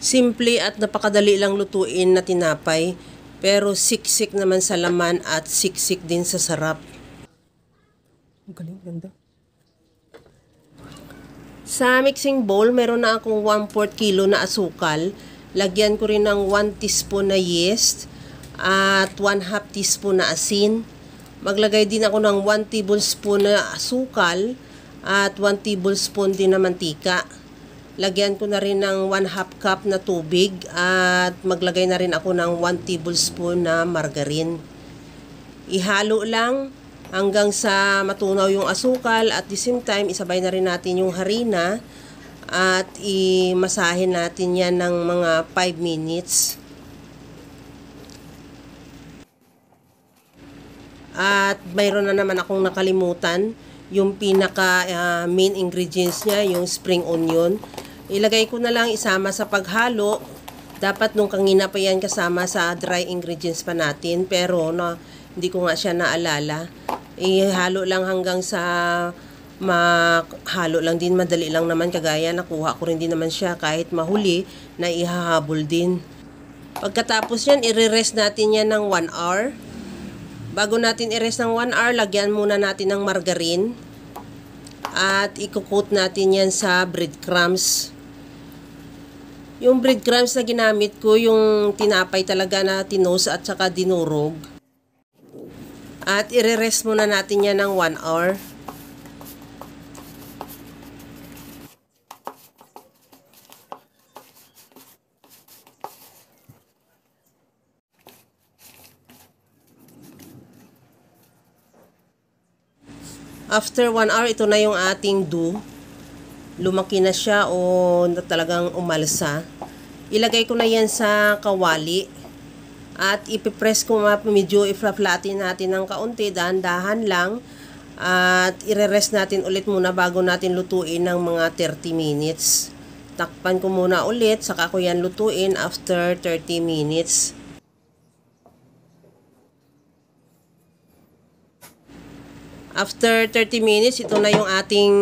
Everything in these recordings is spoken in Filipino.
Simple at napakadali lang lutuin na tinapay, pero siksik naman sa laman at siksik din sa sarap. Ang galing, ganda. Sa mixing bowl, meron na akong 1/4 kilo na asukal. Lagyan ko rin ng 1 teaspoon na yeast at 1/2 teaspoon na asin. Maglagay din ako ng 1 tablespoon na asukal at 1 tablespoon din na mantika. Lagyan ko na rin ng 1/2 cup na tubig at maglagay na rin ako ng 1 tablespoon na margarine. Ihalo lang hanggang sa matunaw yung asukal at the same time isabay na rin natin yung harina at imasahin natin yan ng mga 5 minutes. At mayroon na naman akong nakalimutan, yung pinaka main ingredients niya, yung spring onion. Ilagay ko na lang isama sa paghalo. Dapat nung kanina pa yan kasama sa dry ingredients pa natin, pero hindi ko nga siya naalala. Ihalo lang hanggang sa mahalo lang din, madali lang naman, kagaya nakuha ko rin din naman siya kahit mahuli na ihahabol din. Pagkatapos yan, i-rest natin yan ng 1 hour. Bago natin i-rest ng 1 hour, lagyan muna natin ng margarine at i-coat natin yan sa breadcrumbs. Yung breadcrumbs na ginamit ko, yung tinapay talaga na tinos at saka dinurog. At i-rest muna natin yan ng 1 hour. After 1 hour, ito na yung ating dough. Lumaki na siya o talagang umalsa. Ilagay ko na yan sa kawali. At ipipress ko medyo i-flatten natin ng kaunti, dahan-dahan lang. At i-rest natin ulit muna bago natin lutuin ng mga 30 minutes. Takpan ko muna ulit, saka ko yan lutuin after 30 minutes. After 30 minutes, ito na yung ating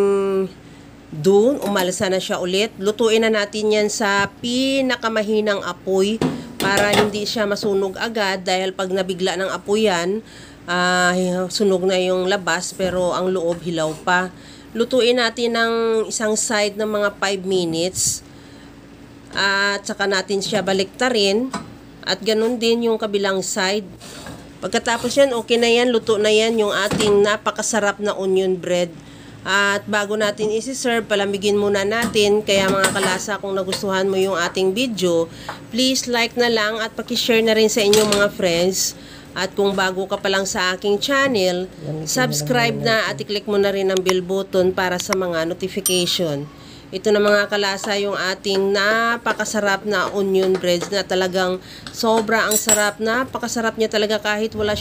dough. Umalsa na siya ulit. Lutuin na natin yan sa pinakamahinang apoy para hindi siya masunog agad, dahil pag nabigla ng apoy yan, sunog na yung labas pero ang loob hilaw pa. Lutuin natin ng isang side ng mga 5 minutes at saka natin siya baliktarin at ganun din yung kabilang side. Pagkatapos yan, okay na yan, luto na yan yung ating napakasarap na onion bread. At bago natin isi-serve, palamigin muna natin. Kaya mga kalasa, kung nagustuhan mo yung ating video, please like na lang at pakishare na rin sa inyong mga friends. At kung bago ka pa lang sa aking channel, subscribe na at i-click mo na rin ang bell button para sa mga notification. Ito na mga kalasa yung ating napakasarap na onion breads na talagang sobra ang sarap. Napakasarap niya talaga kahit wala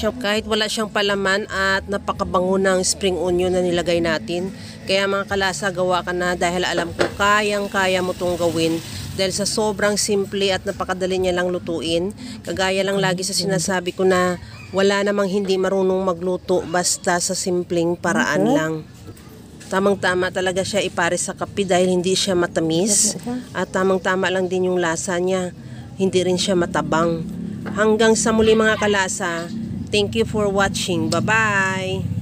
siyang palaman at napakabango ng spring onion na nilagay natin. Kaya mga kalasa, gawa ka na dahil alam ko kayang-kaya mo itong gawin. Dahil sa sobrang simple at napakadali niya lang lutuin. Kagaya lang lagi sa sinasabi ko na wala namang hindi marunong magluto basta sa simpleng paraan lang. Tamang-tama talaga siya ipares sa kape dahil hindi siya matamis. At tamang-tama lang din yung lasa niya. Hindi rin siya matabang. Hanggang sa muli mga kalasa. Thank you for watching. Bye-bye!